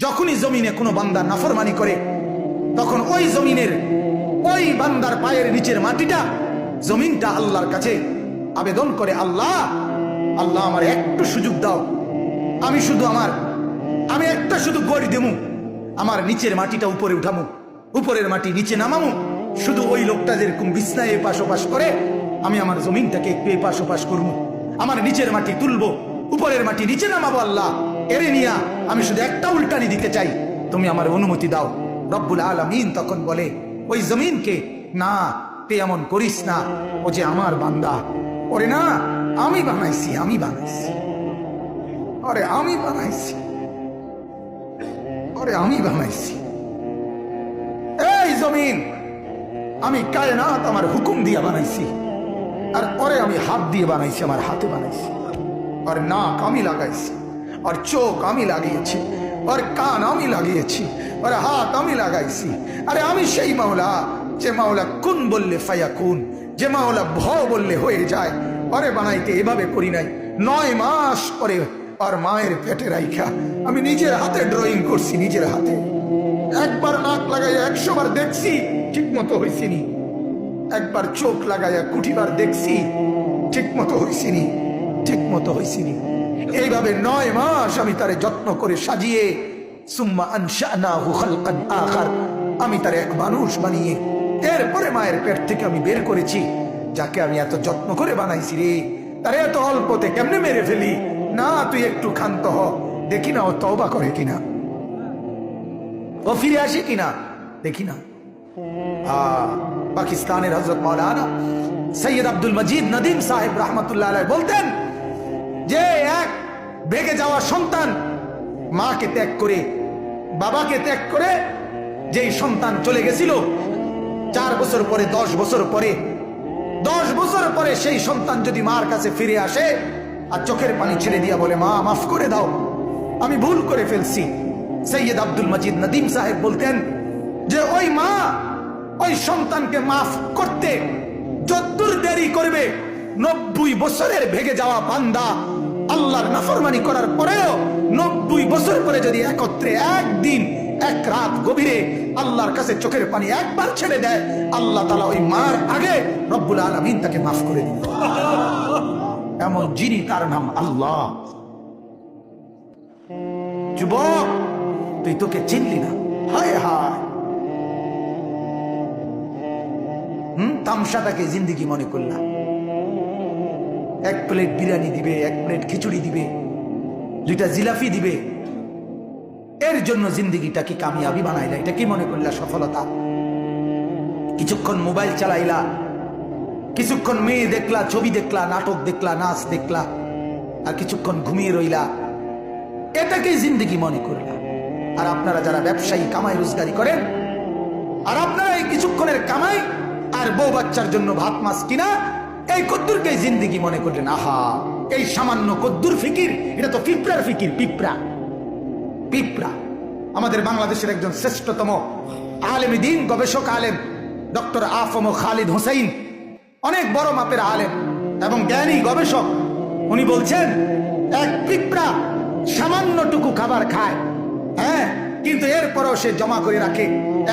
যখনই জমিনে কোনো বান্দা নাফরমানি করে তখন ওই জমিনের ওই বান্দার পায়ের নিচের মাটিটা জমিনটা আল্লাহর কাছে আবেদন করে, আল্লাহ আল্লাহ আমার একটু সুযোগ দাও, আমি একটা শুধু গড়ি দেবো, আমার নিচের মাটিটা উপরে উঠামু, উপরের মাটি নিচে নামামু, শুধু ওই লোকটা যেরকম বিছনায় এপাশ ওপাশ করে আমি আমার জমিনটাকে একটু এপাশ ওপাশ করবো, আমার নিচের মাটি তুলবো, উপরের মাটি নিচে নামাবো, আল্লাহ এরে নিয়া আমি শুধু একটা উল্টানি দিতে চাই, তুমি আমার অনুমতি দাও। রব্বুল আলামিন তখন বলে ওই জমিনকে, না তুই এমন করিস না, ও যে আমার বান্দা, ওরে না আমি বানাইছি, আরে আমি বানাইছি। এই জমিন আমি কায়নাত আমার হুকুম দিয়ে বানাইছি, আর পরে আমি হাত দিয়ে বানাইছি, আমার হাতে বানাইছি, আর নাক আমি লাগাইছি, আর চোখ আমি লাগিয়েছি, আর কান আমি লাগিয়েছি, আর হাত আমি লাগাইছি। আরে আমি সেই মাওলা যে মাওলা কুন বললে ফায়াকুন, যে মাওলা ভ বললে হয়ে যায়। আরে বানাইতে এভাবে করি নাই, 9 মাস পরে আর মায়ের পেটে রাইখা আমি নিজের হাতে ড্রয়িং করছি, নিজের হাতে। একবার নাক লাগাইয়া 100 বার দেখছি, ঠিক মতো হয়েছিনি। একবার চোখ লাগাইয়া 20 বার দেখছি, ঠিক মতো হয়েছিনি। এইভাবে 9 মাস আমি তারে যত্ন করে সাজিয়ে, সুম্মা আনশানাহু খালকান আখার, আমি তারে এক মানুষ বানিয়ে এরপরে মায়ের পেট থেকে আমি বের করেছি। যাকে আমি এত যত্ন করে বানাইছি রে, তারে এত অল্পতে কেমনে মেরে ফেলি? না তুই একটু ক্ষান্ত হ, দেখি না ও তওবা করে কিনা, ও ফিরে আসে কিনা, দেখি না। পাকিস্তানের হযরত মাওলানা সৈয়দ আব্দুল মজিদ নদীম সাহেব রহমতুল্লাহ আলাইহি বলতেন যে এক ভেগে যাওয়া সন্তান মাকে ত্যাগ করে, বাবাকে ত্যাগ করে যেই সন্তান চলে গেছিল, 4 বছর পরে 10 বছর পরে 10 বছর পরে সেই সন্তান যদি মার কাছে ফিরে আসে আর চোখের পানি ছেড়ে দিয়া বলে, মা মাফ করে দাও, আমি ভুল করে ফেলছি, সৈয়দ আব্দুল মজিদ নদীম সাহেব বলতেন যে ওই মা ওই সন্তানকে মাফ করতে যতদূর দেরি করবে, 90 বছরের ভেগে যাওয়া বান্দা আল্লাহর নাফরমানি করার পরেও 90 বছর পরে যদি একত্রে একদিন এক রাত গভীরে আল্লাহর কাছে চোখের পানি একবার ছেড়ে দেয়, আল্লাহ তাআলা ওই মার আগে রব্বুল আলামিন তাকে মাফ করে দিবেন। এমন যিনি, তার নাম আল্লাহ। যুবক তুই তোকে চিনলি না, হায় হায়, তামসাটাকে জিন্দেগি মনে করলা। 1 প্লেট বিরিয়ানি দিবে, 1 প্লেট খিচুড়ি দিবে, 2টা জিলাপি দিবে, এর জন্য জিন্দেগিটা কি কামিয়াবি বানাইলা? এটা কি মনে করলা সফলতা? কিছুক্ষণ মোবাইল চালাইলা, কিছুক্ষণ মেয়ে দেখলা, ছবি দেখলা, নাটক দেখলা, নাচ দেখলা, আর কিছুক্ষণ ঘুমিয়ে রইলা, এটাকেই জিন্দেগি মনে করলা। আর আপনারা যারা ব্যবসায়ী কামাই রোজগারি করেন, আর আপনারা এই কিছুক্ষণের কামাই আর বউ বাচ্চার জন্য ভাত মাছ কিনা, এই কদ্দুরকে জিন্দেগি মনে করলেন। আহা, এই সামান্য কদ্দুর ফিকির, এটা তো পিঁপড়ার ফিকির, পিঁপড়া। আমাদের বাংলাদেশের একজন শ্রেষ্ঠতম আলেম দ্বীন, গবেষক আলেম ডক্টর আফম খালিদ হোসেন, অনেক বড় মাপের আলেম এবং জ্ঞানী গবেষক, উনি বলছেন এক পিঁপড়া সামান্যটুকু খাবার খায়, হ্যাঁ, কিন্তু এরপরও সে জমা করে রাখে।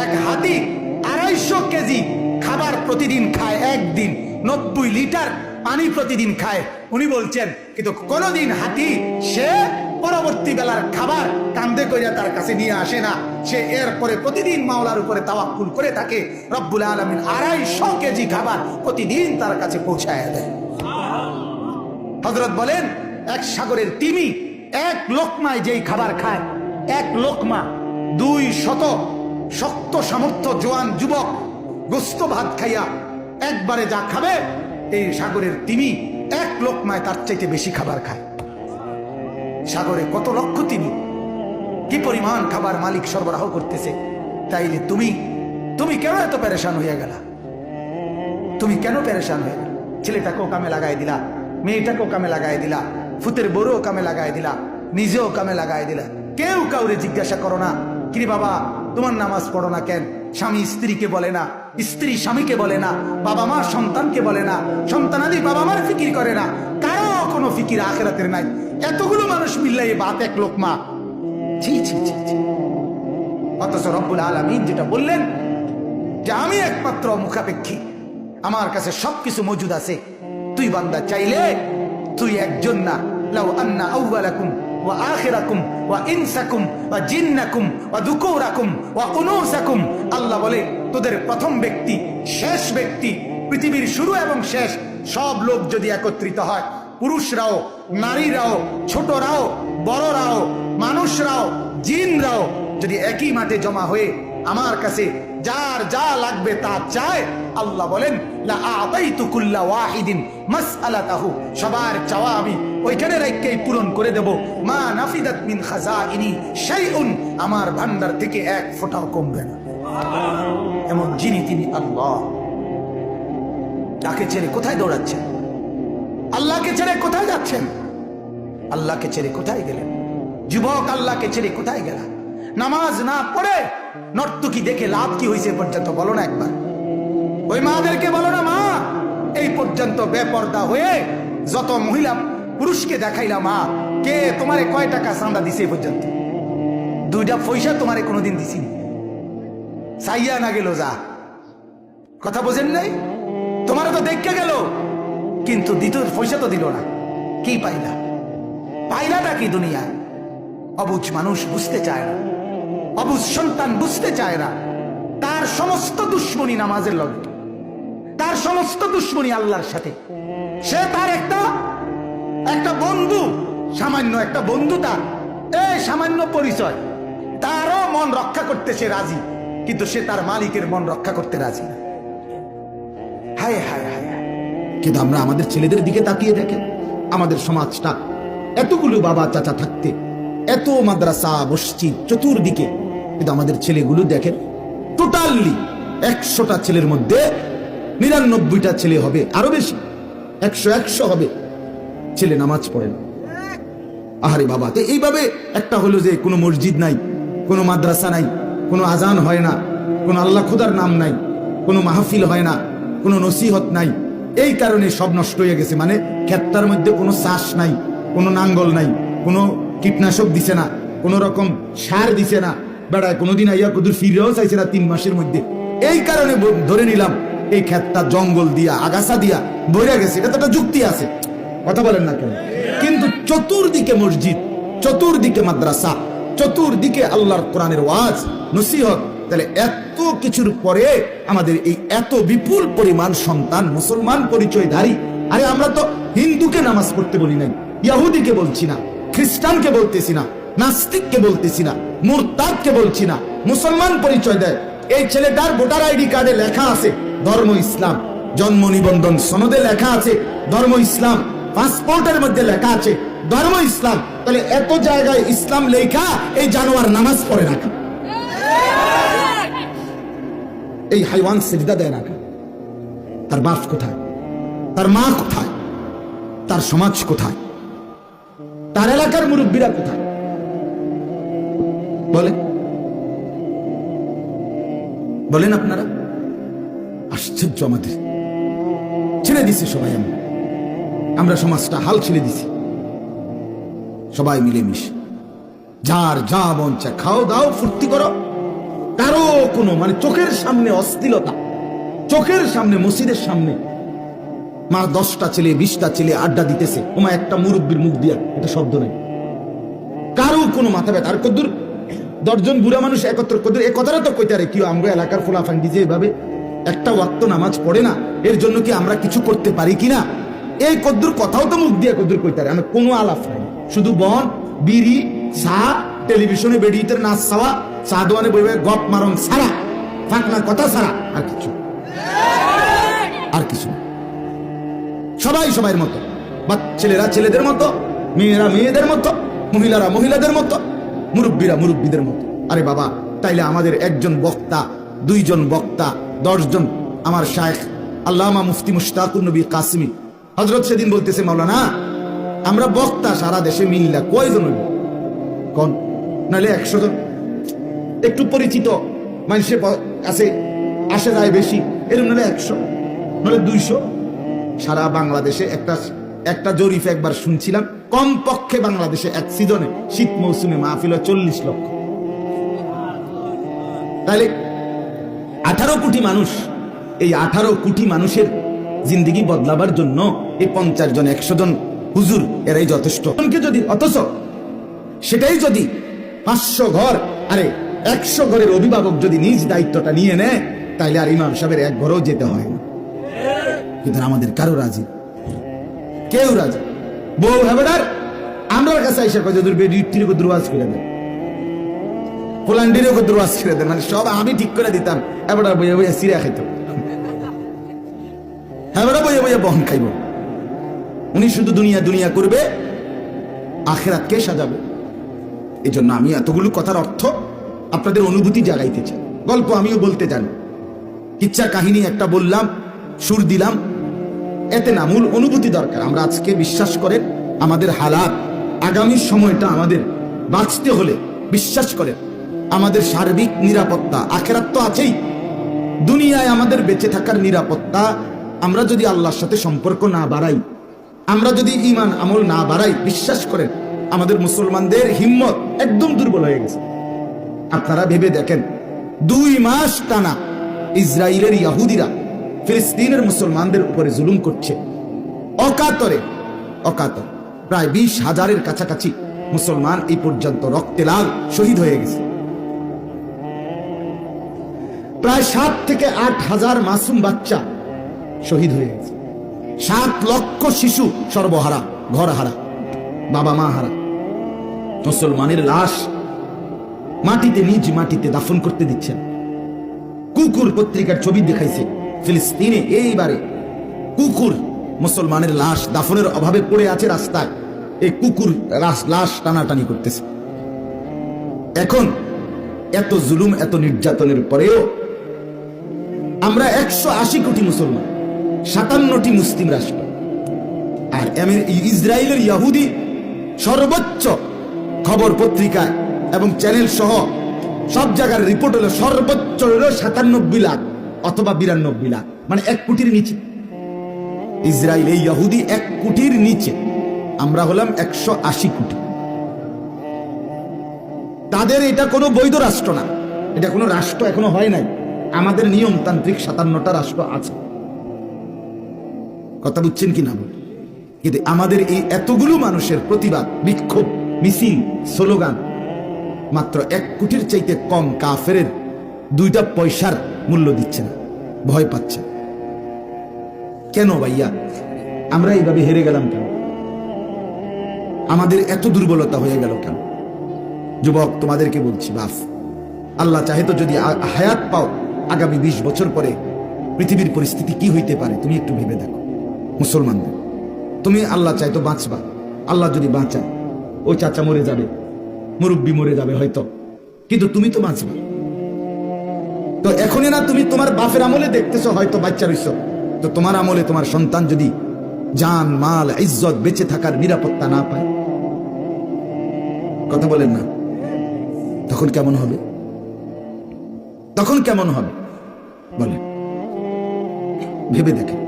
এক হাতি 250 কেজি খাবার প্রতিদিন খায়, একদিন 90 লিটার পানি প্রতিদিন খায়। উনি বলছেন কিন্তু কোনদিন হাতি সে পরবর্তী বেলার খাবার কান্দে কইরা তার কাছে নিয়ে আসে না, সে এরপরে প্রতিদিন মাওলার উপরে তাওয়াক্কুল করে থাকে। রব্বুল আলামিন 250 কেজি খাবার প্রতিদিন তার কাছে পৌঁছায় দেয়। হযরত বলেন এক সাগরের তিমি 1 লোকমায় যেই খাবার খায়, 1 লোকমা 200 শক্ত সামর্থ্য জোয়ান যুবক গোস্ত ভাত খাইয়া একবারে যা খাবে, এই সাগরের তিমি 1 লোকমায় তার চাইতে বেশি খাবার খায়। সাগরে কত লক্ষ তিমি, কি পরিমাণ খাবার মালিক সরবরাহ করতেছে। তাইলে তুমি কেন এত পেরেশান হয়ে গেলা? তুমি কেন পেরেশান হয়ে গেল? ছেলেটাকেও কামে লাগাই দিলা, মেয়েটাকেও কামে লাগাই দিলা, ফুতের বড়ও কামে লাগাই দিলা, নিজেও কামে লাগাই দিলা। কেউ কাউরে জিজ্ঞাসা করো না, কিরে বাবা তোমার নামাজ পড়ো না কেন? স্বামী স্ত্রীকে বলে না, স্ত্রী স্বামীকে বলে না, বাবা মা সন্তানকে বলে না, সন্তানাদি বাবা মার ফিকির করে না, কারো কোনো ফিকির আখিরাতের নাই। এতগুলো মানুষ মিললে এই বাত 1 লোকমা, ছি ছি ছি ছি। অথচ রব্বুল আলামিন যেটা বললেন যে আমি একমাত্র মুখাপেক্ষী, আমার কাছে সবকিছু মজুদ আছে। তুই বান্দা চাইলে তুই একজন না, লাউ আন্না আউয়ালাকুম ওয়া আখিরাকুম ওয়া ইনসাকুম ওয়া জিন্নাকুম ওয়া যুকুরাকুম ওয়া উনুসাকুম, আল্লাহ বলে তোদের প্রথম ব্যক্তি, শেষ ব্যক্তি, পৃথিবীর শুরু এবং শেষ সব লোক যদি একত্রিত হয়, পুরুষরাও, নারীরাও, ছোটরাও, বড়রাও, মানুষরাও, জিনরাও যদি একই মাঠে জমা হয়ে আমার কাছে যার যা লাগবে তা চায়, আল্লাহ বলেন লা আতাইতু কুল্লা ওয়াহিদিন মাসআলাতাহু, সবার চাওয়া আমি ওইখানে রেখেই পূরণ করে দেব। মা নাফিদাত মিন খাজাইনি শাইউন, আমার ভান্ডার থেকে এক ফোঁটাও কমবে না। এমন যিনি তিনি আল্লাহ। তাকে ছেড়ে কোথায় দৌড়াচ্ছেন? আল্লাহকে ছেড়ে কোথায় যাচ্ছেন? আল্লাহকে ছেড়ে কোথায় গেলেন? যুবক, আল্লাহকে ছেড়ে কোথায় গেলা? নামাজ না পড়ে নর্তকী দেখে লাভ কি হয়েছে পর্যন্ত বলো না একবার। ওই মাদেরকে বলো না, মা এই পর্যন্ত বেপর্দা হয়ে যত মহিলা পুরুষকে দেখাইলা, মা কে তোমারে কয় টাকা চাঁদা দিছে এই পর্যন্ত? 2টা পয়সা তোমারে কোনোদিন দিছি? চাইয়া না গেল যা, কথা বোঝেন নাই? তোমারে তো দেখে গেল, কিন্তু দ্বিতীয় পয়সা তো দিল না। কি পাইলা? পাইলাটা কি দুনিয়া? অবুঝ মানুষ বুঝতে চায় না, অবুঝ সন্তান বুঝতে চায় না। তার সমস্ত দুশ্মনী নামাজের লগে, তার সমস্ত দুশ্মনী আল্লাহর সাথে। সে তার একটা বন্ধু, সামান্য একটা বন্ধু, তার এই সামান্য পরিচয়, তারও মন রক্ষা করতে সে রাজি, কিন্তু সে তার মালিকের মন রক্ষা করতে রাজি না। হায় হায় হায় হায়। কিন্তু আমরা আমাদের ছেলেদের দিকে তাকিয়ে দেখেন, আমাদের সমাজটা এতগুলো বাবা চাচা থাকতে, এত মাদ্রাসা মসজিদ চতুর্দিকে, কিন্তু আমাদের ছেলেগুলো দেখেন, টোটালি 100টা ছেলের মধ্যে 99টা ছেলে হবে, আরো বেশি 100 হবে ছেলে নামাজ পড়ে না। আহারে বাবা, তো এইভাবে একটা হলো যে কোনো মসজিদ নাই, কোনো মাদ্রাসা নাই, কোনো আজান হয় না, কোনো আল্লাহ খুদার নাম নাই, কোনো মাহফিল হয় না, কোনো নসিহত নাই। এই কারণে সব নষ্ট হয়ে গেছে। মানে ক্ষেতটার মধ্যে কোনো চাষ নাই, কোনো নাঙ্গল নাই, কোনো কীটনাশক দিছে না, কোন রকম সার দিছে না, বেড়ায় কোনোদিন আইয়া কুদুর ফিরেও চাইছে না 3 মাসের মধ্যে। এই কারণে ধরে নিলাম এই ক্ষেতটা জঙ্গল দিয়া, আগাছা দিয়া বইরা গেছে। এটা তো একটা যুক্তি আছে, কথা বলেন না কেন? কিন্তু চতুর্দিকে মসজিদ, চতুর্দিকে মাদ্রাসা, চতুর্দিকে আল্লাহর কোরআনের ওয়াজ নসিহত, তাহলে এত কিছুর পরে আমাদের এই এত বিপুল পরিমাণ সন্তান মুসলমান পরিচয়ধারী। আরে আমরা তো হিন্দুকে নামাজ পড়তে বলি নাই, ইহুদিকে বলছি না, খ্রিস্টানকে বলতেছি না, নাস্তিককে বলতেছি না, মুরতাদকে বলছি না, মুসলমান পরিচয় দেয়। এই ছেলেটার ভোটার আইডি কার্ডে লেখা আছে ধর্ম ইসলাম, জন্ম নিবন্ধন সনদে লেখা আছে ধর্ম ইসলাম, পাসপোর্টের মধ্যে লেখা আছে ধর্ম ইসলাম। তাহলে এত জায়গায় ইসলাম লেখা, এই জানোয়ার নামাজ পড়ে না কেন? এই হাইওয়ান সিজদা দেয় না কেন? তার বাপ কোথায়? তার মা কোথায়? তার সমাজ কোথায়? তার এলাকার মুরব্বীরা কোথায়? বলেন আপনারা। আশ্চর্য, আমাদের ছেড়ে দিছে সবাই। আমরা সমাজটা হাল ছেড়ে দিছি, সবাই মিলেমিশে যার যা মন চায় খাও দাও ফুর্তি করো। কারো কোনো মানে চোখের সামনে অস্থিরতা, চোখের সামনে মসজিদের সামনে মা 10টা ছেলে 20টা ছেলে আড্ডা দিতেছে, ওমা একটা মুরব্বীর মুখ দিয়া এটা শব্দ নাই, কারো কোনো মাথা ব্যথা। আর কদ্দুর 10 জন বুড়া মানুষ একত্র কদ্দুর এই কথাটা তো কইতে আরে কি আমরা এলাকার ফোলাফান্ডি যে এভাবে একটা ওয়াক্ত নামাজ পড়ে না, এর জন্য কি আমরা কিছু করতে পারি কিনা? এই কদ্দুর কথাও তো মুখ দিয়া কদ্দুর কইতে আরে। আমি কোনো আলাপ নাই, শুধু বন বিড়ি চা, টেলিভিশনে বেডিয়েটের নাচ চাওয়া, চা দোয়ানে বইবে গপ মারন ছাড়া, ফাঁকনা কথা ছাড়া আর কিছু সবাই সবাইয়ের মতো, ছেলেরা ছেলেদের মতো, মেয়েরা মেয়েদের মতো, মহিলারা মহিলাদের মতো, মুরব্বীরা মুরব্বীদের মতো। আরে বাবা, তাইলে আমাদের একজন বক্তা, 2 জন বক্তা, 10 জন। আমার শায়েখ আল্লামা মুফতি মুশতাকুর নবী কাসিমি হযরত সেদিন বলতেছে, মাওলানা আমরা বক্তা সারা দেশে মিল্লা কয়জন হইব কোন? নাহলে 100 জন। একটু পরিচিত মানুষের কাছে আসে যায় বেশি, এরকম নাহলে 100, নাহলে 200। সারা বাংলাদেশে একটা জরিপ একবার শুনছিলাম, কমপক্ষে বাংলাদেশে এক সিজনে শীত মৌসুমে মাহফিল 40 লক্ষ। তাহলে 18 কোটি মানুষ, এই 18 কোটি মানুষের জিন্দেগি বদলাবার জন্য এই 50 জন 100 জন হুজুর এরাই যথেষ্ট। যদি অথচ সেটাই যদি 500 ঘর, আরে 100 ঘরের অভিভাবক যদি নিজ দায়িত্বটা নিয়ে নেয়, তাহলে আর ইমাম সাহেবের এক ঘরেও যেতে হয় না। কিন্তু আমাদের কারো রাজি, কেউ রাজি। বউ হেবেডার আমরা কাছে আইসা কয় যদি রিটির দ্রুয়াজ করে দেন, পোল্যান্ডেরও দ্রুয়াজ করে দেন, মানে সব আমি ঠিক করে দিতাম। হেবেডার বইয়ে বইয়ে সিরিয়া খাইত, হেবেডা বইয়ে বইয়ে বহন খাইব। উনি শুধু দুনিয়া দুনিয়া করবে, আখিরাতকে সাজাবে। এই জন্য আমি এতগুলো কথার অর্থ আপনাদের অনুভূতি জাগাইতে চাই। গল্প আমিও বলতে জানি, কিচ্ছা কাহিনী একটা বললাম, সুর দিলাম, এতে না, মূল অনুভূতি দরকার। আমরা আজকে বিশ্বাস করেন আমাদের হালাত, আগামী সময়টা আমাদের বাঁচতে হলে বিশ্বাস করেন আমাদের সার্বিক নিরাপত্তা, আখিরাত তো আছেই, দুনিয়ায় আমাদের বেঁচে থাকার নিরাপত্তা আমরা যদি আল্লাহর সাথে সম্পর্ক না বাড়াই, আমরা যদি ঈমান আমল না বাড়াই, বিশ্বাস করেন আমাদের মুসলমানদের হিম্মত একদম দুর্বল হয়ে গেছে। আপনারা ভেবে দেখেন, 2 মাস টানা ইসরায়েলের ইহুদিরা ফিলিস্তিনের মুসলমানদের উপরে জুলুম করছে অকাতরে। প্রায় 20,000-এর কাছাকাছি মুসলমান এই পর্যন্ত রক্তে লাল শহীদ হয়ে গেছে। প্রায় 7 থেকে 8 হাজার মাসুম বাচ্চা শহীদ হয়ে গেছে। 7 লক্ষ শিশু সর্বহারা, ঘর হারা, বাবা মা হারা। মুসলমানের লাশ মাটিতে, নিজ মাটিতে দাফন করতে দিচ্ছেন। কুকুর পত্রিকার ছবি দেখাইছে ফিলিস্তিনে এইবারে কুকুর মুসলমানের লাশ দাফনের অভাবে পড়ে আছে রাস্তায়, এই কুকুর লাশ টানাটানি করতেছে। এখন এত জুলুম, এত নির্যাতনের পরেও আমরা 180 কোটি মুসলমান, 57টি মুসলিম রাষ্ট্র, আর ইসরায়েলের ইহুদি সর্বোচ্চ খবর পত্রিকায় এবং চ্যানেল সহ সব জায়গার রিপোর্ট হলো সর্বোচ্চ হলো 97 লাখ অথবা 92 লাখ, মানে 1 কোটির নিচে। ইসরায়েল এই ইহুদি 1 কোটির নিচে, আমরা হলাম 180 কোটি। তাদের এটা কোনো বৈধ রাষ্ট্র না, এটা কোনো রাষ্ট্র এখনো হয় নাই। আমাদের নিয়মতান্ত্রিক 57টা রাষ্ট্র আছে, কথা বুঝছেন কি না? কিন্তু আমাদের এই এতগুলো মানুষের প্রতিবাদ, বিক্ষোভ, মিছিল, স্লোগান মাত্র 1 কোটির চাইতে কম কাফেরের 2টা পয়সার মূল্য দিচ্ছে না, ভয় পাচ্ছে। কেন ভাইয়া আমরা এইভাবে হেরে গেলাম? কেন আমাদের এত দুর্বলতা হয়ে গেল? কেন? যুবক তোমাদেরকে বলছি, বাস আল্লাহ চাহে তো যদি হায়াত পাও, আগামী 20 বছর পরে পৃথিবীর পরিস্থিতি কি হইতে পারে তুমি একটু ভেবে দেখো। মুসলমানদের তুমি আল্লাহ চাই তো বাঁচবা, আল্লাহ যদি বাঁচায় ওই চাচা মরে যাবে, মুরব্বী মরে যাবে হয়তো, কিন্তু তুমি তো বাঁচবা। তো এখনই না তুমি তোমার বাপের আমলে দেখতেছো হয়তো বাচ্চা রইছো, তো তোমার আমলে তোমার সন্তান যদি জান মাল ইজ্জত বেঁচে থাকার নিরাপত্তা না পায়, কথা বলেন না, তখন কেমন হবে? তখন কেমন হবে বলেন? ভেবে দেখেন,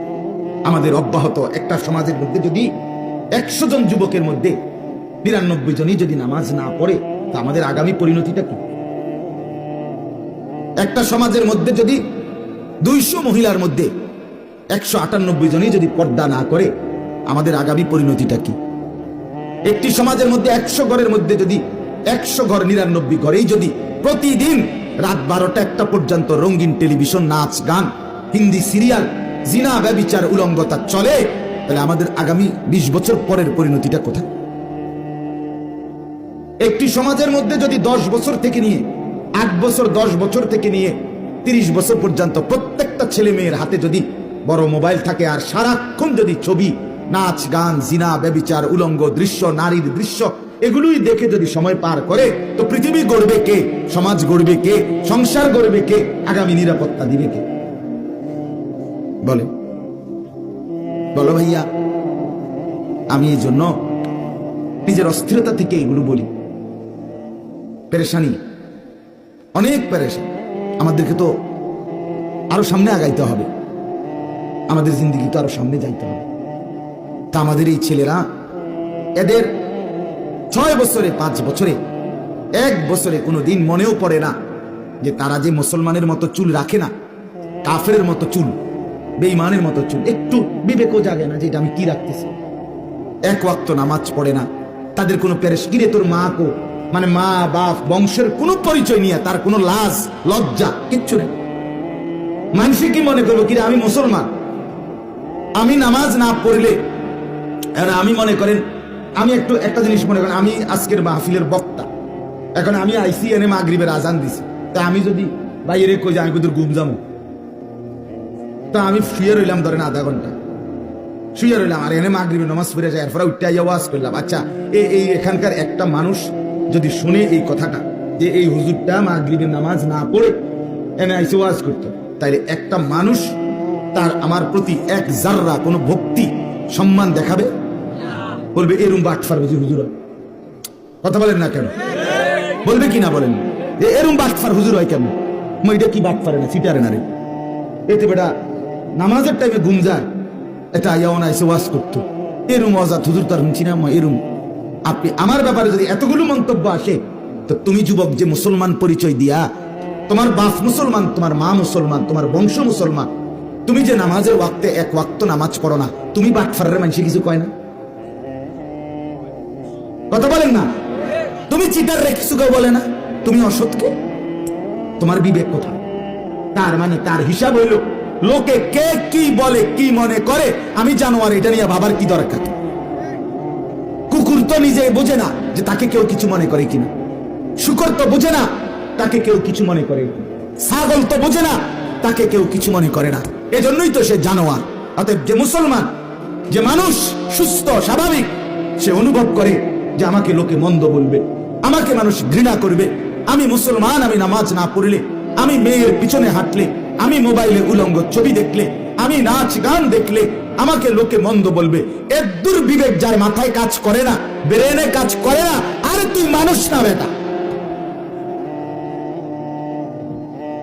আমাদের অব্যাহত একটা সমাজের মধ্যে যদি 100 জন যুবকের মধ্যে 99 জনই যদি নামাজ না পড়ে, তা আমাদের আগামী পরিণতিটা কি? একটা সমাজের মধ্যে যদি 200 মহিলার মধ্যে 198 জনই যদি পর্দা না করে, আমাদের আগামী পরিণতিটা কি? একটি সমাজের মধ্যে 100 ঘরের মধ্যে যদি 100 ঘর 99 ঘরেই যদি প্রতিদিন রাত 12টা 1টা পর্যন্ত রঙিন টেলিভিশন, নাচ গান, হিন্দি সিরিয়াল, জিনা ব্যভিচার উলঙ্গতা চলে, তাহলে আমাদের আগামী 20 বছর পরের পরিণতিটা কোথায়? একটি সমাজের মধ্যে যদি 10 বছর থেকে নিয়ে 8 বছর, 10 বছর থেকে নিয়ে 30 বছর পর্যন্ত প্রত্যেকটা ছেলে মেয়ের হাতে যদি বড় মোবাইল থাকে, আর সারাক্ষণ যদি ছবি, নাচ গান, জিনা ব্যভিচার, উলঙ্গ দৃশ্য, নারীর দৃশ্য, এগুলোই দেখে যদি সময় পার করে, তো পৃথিবী গড়বে কে? সমাজ গড়বে কে? সংসার গড়বে কে? আগামী নিরাপত্তা দিবে কে? বলে বলো ভাইয়া। আমি এই জন্য নিজের অস্থিরতা থেকে এগুলো বলি। পেরেশানি, অনেক পেরেশান। আমাদেরকে তো আরো সামনে আগাইতে হবে, আমাদের জিন্দেগি তো আরো সামনে যাইতে হবে। তা আমাদের এই ছেলেরা, এদের 6 বছরে, 5 বছরে, 1 বছরে কোনো দিন মনেও পড়ে না যে তারা যে মুসলমানের মতো চুল রাখে না, কাফেরের মতো চুল, বেঈমানের মতো চুল, একটু বিবেকও জাগে না যে এটা আমি কি রাখতেছি। এক ওয়াক্ত নামাজ পড়ে না, তাদের কোনো পেরেশগিরে তোর মা কো, মানে মা বাপ বংশের কোনো পরিচয় নিয়ে তার কোনো লাজ লজ্জা কিচ্ছু নেই। মানুষে কি মনে করবো কি আমি মুসলমান, আমি নামাজ না পড়লে, আমি মনে করেন আমি একটা জিনিস মনে করেন আমি আজকের মাহফিলের বক্তা, এখন আমি আইসি এনে মাগরিবের আজান দিছি, তা আমি যদি বাইরে কই যে আমি কোথাও ঘুম যাবো, তা আমি শুয়ে রইলাম ধরেন আধা ঘন্টা শুয়ে রইলাম, আর এনে মাগরিবের নামাজ পড়ে যায়, এরপরে উঠতে আওয়াজ করলাম। আচ্ছা এই এখানকার একটা মানুষ যদি শুনে এই কথাটা যে এই হুজুরটা মাগরিবের নামাজ না পড়ে এনে আইসে ওয়াজ করতো, তাইলে একটা মানুষ তার আমার প্রতি এক জাররা কোনো ভক্তি সম্মান দেখাবে? বলবে এরম বাটফার বুঝি হুজুর। কথা বলেন না কেন? বলবে কি না বলেন? এরম বাটফার হুজুর হয় কেন? এটা কি বাটফারে না সিটারে না রে, এতে বেটা নামাজের টাইমে ঘুম যায়, এটা আইয়াও এসে ওয়াজ করতো, এরম অজাত হুজুর তার শুনছি না এরম। আপনি আমার ব্যাপারে যদি এতগুলো মন্তব্য আসে, তো তুমি যুবক যে মুসলমান পরিচয় দিয়া, তোমার বাপ মুসলমান, তোমার মা মুসলমান, তোমার বংশ মুসলমান, তুমি যে নামাজের ওয়াক্তে এক ওয়াক্ত নামাজ পড়ো না, তুমি বাটফারের মানুষে কিছু কয় না? কথা বলেন না? তুমি চিটার রে কিছু কেউ বলে না? তুমি অসৎকে? তোমার বিবেক কোথায়? তার মানে তার হিসাব হইল লোকে কে কি বলে কি মনে করে আমি জানোয়ার, এটা নিয়ে ভাবার কি দরকার? কুকুর তো নিজে বোঝে না যে তাকে কেউ কিছু মনে করে কিনা, শুকর তো বোঝে না তাকে কেউ কিছু মনে করে, ছাগল তো বোঝে না তাকে কেউ কিছু মনে করে না, এজন্যই তো সে জানোয়ার। অতএব যে মুসলমান, যে মানুষ সুস্থ স্বাভাবিক, সে অনুভব করে যে আমাকে লোকে মন্দ বলবে, আমাকে মানুষ ঘৃণা করবে, আমি মুসলমান, আমি নামাজ না পড়লে, আমি মেয়ের পিছনে হাঁটলে, আমি মোবাইলে উলঙ্গ ছবি দেখলে, আমি নাচ গান দেখলে আমাকে লোকে মন্দ বলবে। এর দুর্বিবেক যার মাথায় কাজ করে না, ব্রেনে কাজ করে না, আরে তুই মানুষ না বেটা,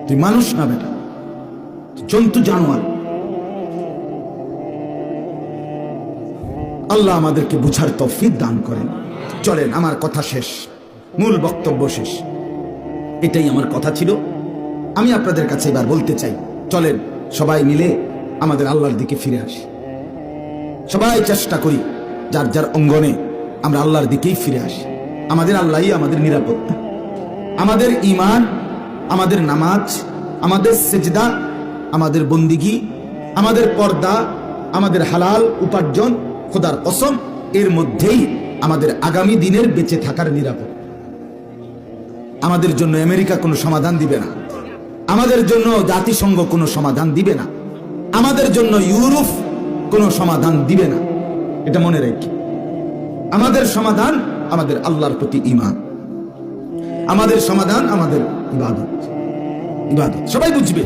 তুই মানুষ না বেটা, জন্তু জানোয়ার। আল্লাহ আমাদেরকে বুঝার তৌফিক দান করেন। চলেন, আমার কথা শেষ, মূল বক্তব্য শেষ। এটাই আমার কথা ছিল, আমি আপনাদের কাছে এবার বলতে চাই, চলেন সবাই মিলে আমাদের আল্লাহর দিকে ফিরে আসি। সবাই চেষ্টা করি যার যার অঙ্গনে আমরা আল্লাহর দিকেই ফিরে আসি। আমাদের আল্লাহই আমাদের নিরাপত্তা, আমাদের ঈমান, আমাদের নামাজ, আমাদের সেজদা, আমাদের বন্দিগি, আমাদের পর্দা, আমাদের হালাল উপার্জন, খোদার কসম এর মধ্যেই আমাদের আগামী দিনের বেঁচে থাকার নিরাপদ। আমাদের জন্য আমেরিকা কোনো সমাধান দিবে না, আমাদের জন্য জাতিসংঘ কোনো সমাধান দিবে না, আমাদের জন্য ইউরোপ কোনো সমাধান দিবে না। এটা মনে রাখি, আমাদের সমাধান আমাদের আল্লাহর প্রতি ঈমান, আমাদের সমাধান আমাদের ইবাদত। ইবাদত সবাই বুঝবে,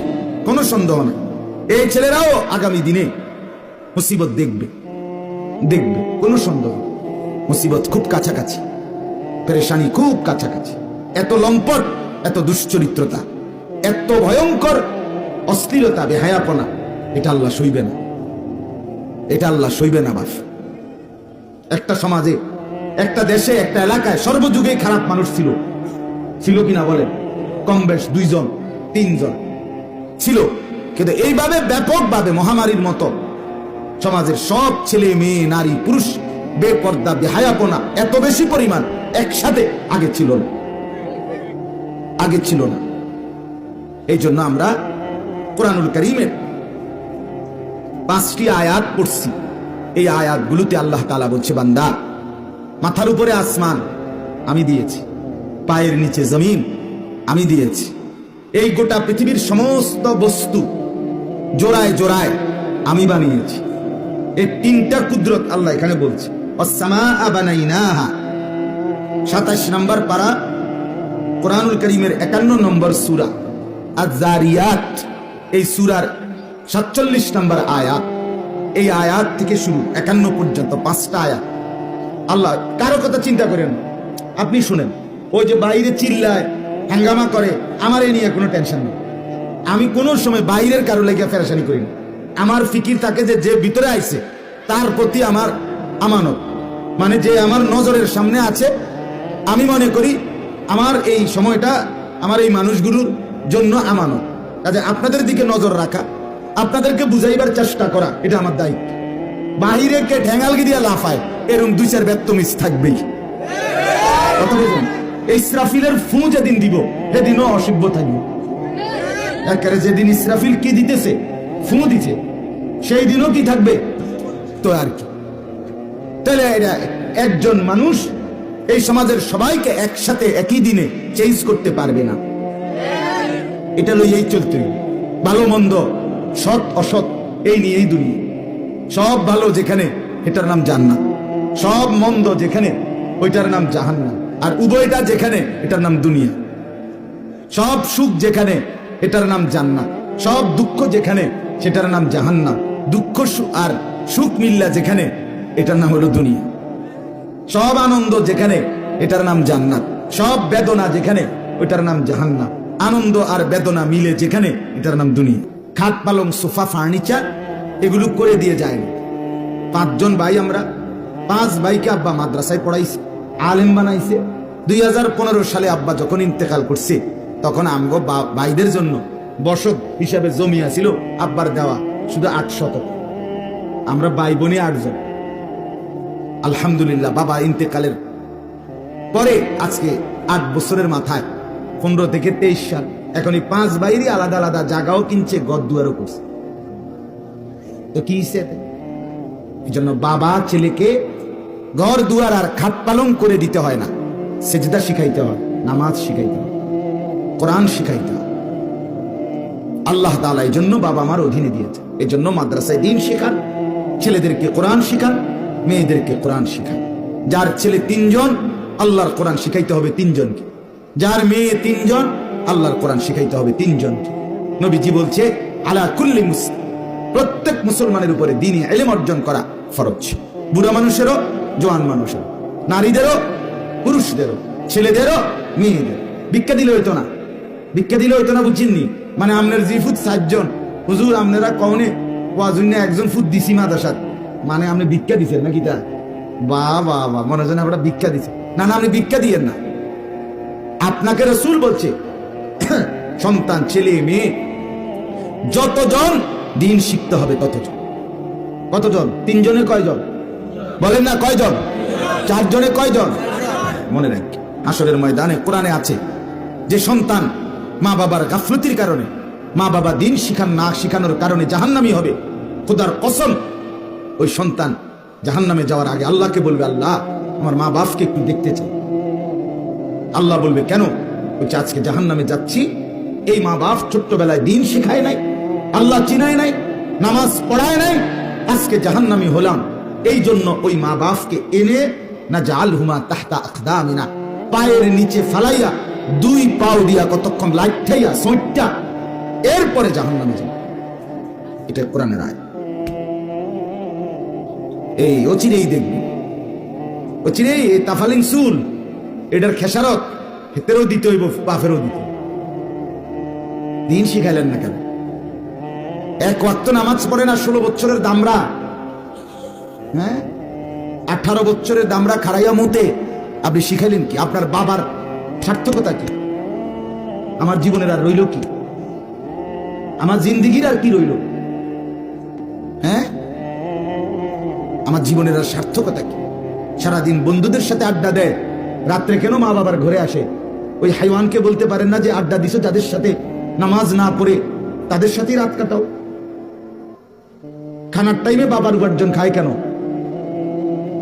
কোনো সন্দেহ নেই। এই ছেলেরাও আগামী দিনে মুসিবত দেখবে, কোনো সন্দেহ। মুসিবত খুব কাছাকাছি, পেরেশানি খুব কাছাকাছি। এত লম্পট, এত দুশ্চরিত্রতা, এত ভয়ঙ্কর অশ্লীলতা, বেহায়াপনা, এটা আল্লাহ সইবে না, এটা আল্লাহ সইবে না। বাস একটা সমাজে, একটা দেশে, একটা এলাকায় সর্বযুগে খারাপ মানুষ ছিল কিনা বলেন? কম বেশ 2 জন 3 জন ছিল, কিন্তু এইভাবে ব্যাপকভাবে মহামারীর মতো সমাজের সব ছেলে মেয়ে নারী পুরুষ বেপর্দা বেহায়াপনা এত বেশি পরিমাণ একসাথে আগে ছিল না। এই জন্য আমরা কোরআনুল কারীমের 5টি আয়াত পড়ছি। এই আয়াতগুলোতে আল্লাহ তাআলা বলছে, বান্দা, মাথার উপরে আসমান আমি দিয়েছি, পায়ের নিচে জমিন আমি দিয়েছি, এই গোটা পৃথিবীর সমস্ত বস্তু জোড়ায় জোড়ায় আমি বানিয়েছি। এই 3টা কুদরত আল্লাহ এখানে বলছে। আসসামাআ বানাইনাহা, 27 নম্বর পারা, কোরআনুল কারীমের 51 নম্বর সূরা আয-যারিয়াত, এই সূরার 47 নম্বর আয়াত। এই আয়াত থেকে শুরু 51 পর্যন্ত 5টা আয়াত। আল্লাহ কারো কথা চিন্তা করেন, আপনি শুনেন, ওই যে বাইরে চিল্লায় হাঙ্গামা করে, আমার এই নিয়ে কোনো টেনশন নেই। আমি কোনো সময় বাইরের কারো লেগে পেরেশানি করি না। আমার ফিকির থাকে যে ভিতরে আইছে তার প্রতি আমার আমানত, মানে যে আমার নজরের সামনে আছে, আমি মনে করি আমার এই সময়টা, আমার এই মানুষগুলোর জন্য আমানত। কাজে আপনাদের দিকে নজর রাখা, আপনাদেরকে বুঝাইবার চেষ্টা করা, এটা আমার দায়িত্ব। বাহিরে কে ঠ্যাঙ্গালগি দিয়া লাফায়, এরকম 2-4 ব্যক্তমিস থাকবেই। কথা বুঝুন, ইসরাফিলের ফু যেদিন দিব সেদিনও অসভ্য থাকবে। একেবারে যেদিন ইসরাফিল কি দিতেছে, ফু দিছে, সেই দিনও কি থাকবে তো আর কি। তাহলে একজন মানুষ এই সমাজের সবাইকে একসাথে একই দিনে চেঞ্জ করতে পারবে না। এটা লইয়াই চলতে, ভালো মন্দ, সৎ অসৎ, এই নিয়েই দুনিয়া। সব ভালো যেখানে, এটার নাম জান্নাত। সব মন্দ যেখানে, ওইটার নাম জাহান্নাম। আর উভয়টা যেখানে, এটার নাম দুনিয়া। সব সুখ যেখানে, এটার নাম জান্নাত। সব দুঃখ যেখানে, সেটার নাম জাহান্নাম। দুঃখ আর সুখ মিল্লা যেখানে, এটার নাম হলো দুনিয়া। সব আনন্দ যেখানে, এটার নাম জান্নাত। সব বেদনা যেখানে, ওইটার নাম জাহান্নাম। আনন্দ আর বেদনা মিলে যেখানে, এটার নাম দুনিয়া। খাট পালং সোফা ফার্নিচার এগুলো করে দিয়ে যায় না। 5 জন ভাই, আমরা 5 ভাইকে আব্বা মাদ্রাসায় পড়াইছে, আলেম বানাইছে। 2015 সালে আব্বা যখন ইন্তেকাল করছে, তখন আমগো ভাইদের জন্য বসত হিসাবে জমি আছিল আব্বার দেওয়া শুধু 8 শতক। আমরা ভাই বোনে 8 জন। আলহামদুলিল্লাহ, বাবা ইন্তেকালের পরে আজকে 8 বছরের মাথায় 15 থেকে 23 সাল, এখন এই 5 ভাইয়েরই আলাদা আলাদা জায়গাও কিনছে, ঘর দুয়ারও করছে। তো কি এই জন্য বাবা ছেলেকে ঘর দুয়ার আর খাট পালং করে দিতে হয় না, সেজদা শিখাইতে হয়, নামাজ শিখাইতে হয়, কোরআন শিখাইতে হয়। আল্লাহ তাআলা এই জন্য বাবা আমার অধীনে দিয়েছে। এই জন্য মাদ্রাসায় দ্বীন শেখান, ছেলেদেরকে কোরআন শিখান, মেয়েদেরকে কোরআন শিখান। যার ছেলে 3 জন, আল্লাহর কোরআন শিখাইতে হবে 3 জনকে। যার মেয়ে 3 জন, আল্লাহর কোরআন শিখাইতে হবে 3 জনকে। নবীজি বলছে, আলা কুল্লি মুসলিম, প্রত্যেক মুসলমানের উপরে দ্বীনি ইলম অর্জন করা ফরজ। বুড়া মানুষেরও, জওয়ান মানুষেরও, নারীদেরও, পুরুষদেরও, ছেলেদেরও, মেয়েদের। ভিক্ষা দিলে হইতো না, ভিক্ষা দিলে হইতো না, বুঝছেননি? মানে আপনার জি ফুট 7 জন, হুজুর আপনারা কওনে ওয়াজুন্নে 1 জন ফুট দিছি মাদ্রাসাত, মানে আপনি ভিক্ষা দিছেন নাকি? তা বাহ বাহ বাহ, মনে হয় আপনারা ভিক্ষা দিছে। না না, আপনি ভিক্ষা দিয়েন না। আপনাকে রাসূল বলছে, সন্তান, ছেলে মেয়ে যতজন দ্বীন শিখতে হবে ততজন। কতজন? 3 জনে কয়জন? বলেন না, কয়জন? 4 জনে কয়জন? মনে রাখ, হাসরের ময়দানে কোরআনে আছে যে সন্তান মা বাবার গাফলতির কারণে, মা বাবা দ্বীন শিখান না শিখানোর কারণে জাহান্নামী হবে। খোদার কসম, ওই সন্তান জাহান্নামে যাওয়ার আগে আল্লাহকে বলবে, আল্লাহ আমার মা বাপকে একটু দেখতে চাই। আল্লাহ বলবে, কেন? বলছে, আজকে জাহান্নামে যাচ্ছি, এই মা বাপ ছোট্টবেলায় দ্বীন শিখায় নাই, আল্লাহ চিনায় নাই, নামাজ পড়ায় নাই, আজকে জাহান্নামী হলাম। এই জন্য ওই মা বাপকে এনে না জালহুমা তাহতা আকদামিনা, পায়ের নিচে ফালাইয়া 2 পাও দিয়া কতক্ষণ লাইঠাইয়া সোঁটটা, এরপরে জাহান্নামে যাবে। এটা কোরআনের আয়াত। এই অচিরেই দেখবি, অচিরেই তাফালিং সুল, এটার খেসারত হেতেরও দিতে হইব, বাপেরও দিতে। দ্বীন শিখাইলেন না কেন? 1 ওয়াক্ত নামাজ পড়ে না 16 বছরের দামরা, হ্যাঁ 18 বছরের দামরা খাড়াইয়া মতে, আপনি শিখাইলেন কি? আপনার বাবার সার্থকতা কি? আমার জীবনের আর রইল কি? আমার জিন্দিগির আর কি রইল? হ্যাঁ, আমার জীবনের আর সার্থকতা কি? সারাদিন বন্ধুদের সাথে আড্ডা দেয়, রাত্রে কেন মা বাবার ঘরে আসে? ওই হাইওয়ানকে বলতে পারেন না যে আড্ডা দিছো যাদের সাথে, নামাজ না পড়ে তাদের সাথেই রাত কাটাও? খানার টাইমে বাবার উপার্জন খায় কেন?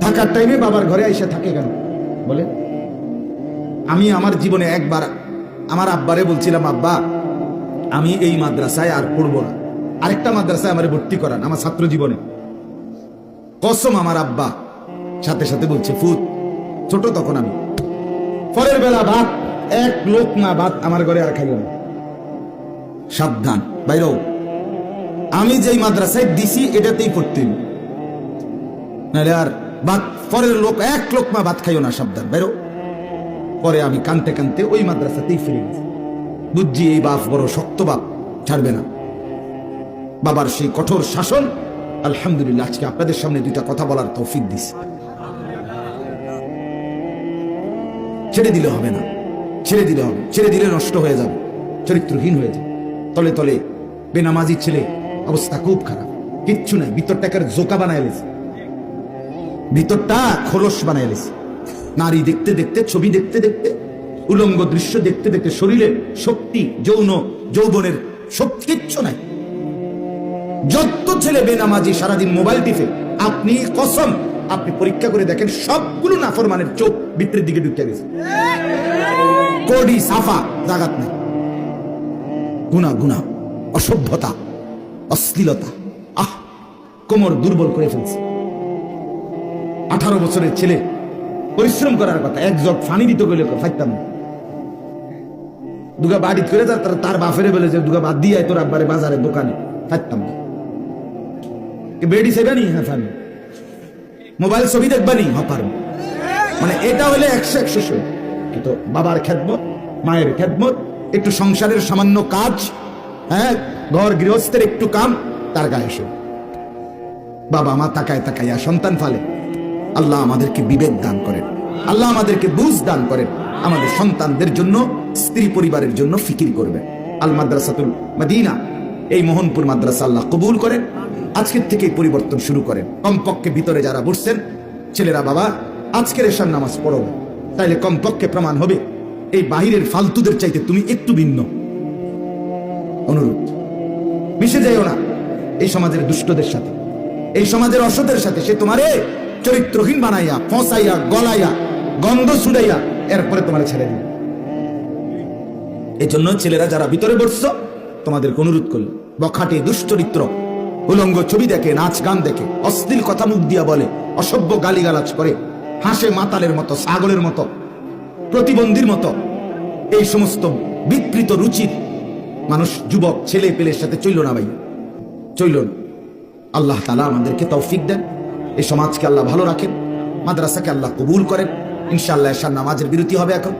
থাকার টাইমে বাবার ঘরে এসে থাকে কেন? বলে, আমি আমার জীবনে একবার আমার আব্বারে বলছিলাম, আব্বা আমি এই মাদ্রাসায় আর পড়বো না, আরেকটা মাদ্রাসায় আমার ভর্তি করান আমার ছাত্র জীবনে। কসম, আমার আব্বা সাথে সাথে বলছে, ফুত, ছোট তখন আমি, পরের বেলা ভাত 1 লোকমা ভাত আমার ঘরে আর খাইল না। সাবধান বাইরও, আমি যেই মাদ্রাসায় দিছি এটাতেই পড়তেন, নাহলে আর ভাত পরের লোক 1 লোকমা ভাত খাইও না, সাবধান বাইরো। পরে আমি কানতে কানতে ওই মাদ্রাসাতেই ফিরে গেছি। বুঝছি এই বাপ বড় শক্ত বাপ, ছাড়বে না। বাবার সেই কঠোর শাসন, আলহামদুলিল্লাহ আজকে আপনাদের সামনে 2টা কথা বলার তৌফিক দিছে। ছেড়ে দিলে হবে না, ছেড়ে দিলে হবে, ছেড়ে দিলে নষ্ট হয়ে যাবে। চরিত্রহীন হয়ে যায়। তলে তলে বেনামাজি ছেলে, অবস্থা খুব খারাপ, কিচ্ছু নাই, ভিতরটাকে জোকা বানায় লেছে, ভিতরটা খোলস বানায় লেছে। নারী দেখতে দেখতে, ছবি দেখতে দেখতে, উলঙ্গ দৃশ্য দেখতে দেখতে শরীরে শক্তি, যৌবনের শক্তি কিচ্ছু নাই। যত ছেলে বেনামাজি সারাদিন মোবাইল টিপে, আপনি কসম, আপনি পরীক্ষা করে দেখেন সবগুলো নাফরমানের চোখ ভিতরের দিকে ঢুকে গেছে, কোডি সাফা জাগাত নেই। গুনাহ গুনাহ, অসভ্যতা, অশ্লীলতা, কোমর দুর্বল করে ফেলছে। 18 বছরের ছেলে পরিশ্রম করার কথা, এক জগ ফানি দিতে গেলে ফাইতাম না, দুগা বাড়ি করে তার বাফেরে বলে যে দুগা বাদ দিয়ে তোর আব্বারে বাজারে দোকানে ফাইতাম না। বেডি সেবানি, হ্যাঁ ফানি, মোবাইল ছবি দেখবানি, হ্যাঁ পারবো। মানে এটা হলে 100 কিন্তু বাবার খেদমত, মায়ের খেদমত, একটু সংসারের সামান্য কাজ, হ্যাঁ ঘর গৃহস্থের একটু কাম, তার গায়ে সে বাবা মা তাকায় তাকাইয়া সন্তান ফালে। আল্লাহ আমাদেরকে বিবেক দান করেন, আল্লাহ আমাদেরকে বুঝ দান করেন, আমাদের সন্তানদের জন্য, স্ত্রী পরিবারের জন্য ফিকির করবেন। আল মাদ্রাসাতুল মদিনা, এই মোহনপুর মাদ্রাসা আল্লাহ কবুল করেন। আজকের থেকে পরিবর্তন শুরু করেন। কমপক্ষে ভিতরে যারা বসছেন ছেলেরা, বাবা আজকের এশার নামাজ পড়ো না, তাইলে কমপক্ষে প্রমাণ হবে এই বাহিরের ফালতুদের চাইতে তুমি একটু ভিন্ন। অনুরোধ, মিশে যাইও না এই সমাজের দুষ্টদের সাথে, এই সমাজের অসতের সাথে। সে তোমারে চরিত্রহীন বানাইয়া, ফসাইয়া, গলাইয়া, গন্ধ ছুড়াইয়া এরপরে তোমার ছেড়ে দিবে। এই জন্য ছেলেরা যারা ভিতরে বসছো, তোমাদেরকে অনুরোধ করলো, বখাটে দুশ্চরিত্র, উলঙ্গ ছবি দেখে, নাচ গান দেখে, অশ্লীল কথা মুখ দিয়া বলে, অসভ্য গালিগালাজ করে, হাসে মাতালের মতো, ছাগলের মতো, প্রতিবন্ধীর মতো, এই সমস্ত বিকৃত রুচির মানুষ, যুবক ছেলে পেলের সাথে চইল না ভাই, চইল না। আল্লাহ তাআলা আমাদেরকে তৌফিক দেন, এই সমাজকে আল্লাহ ভালো রাখেন, মাদ্রাসাকে আল্লাহ কবুল করেন। ইনশাআল্লাহ এশার নামাজের বিরতি হবে এখন।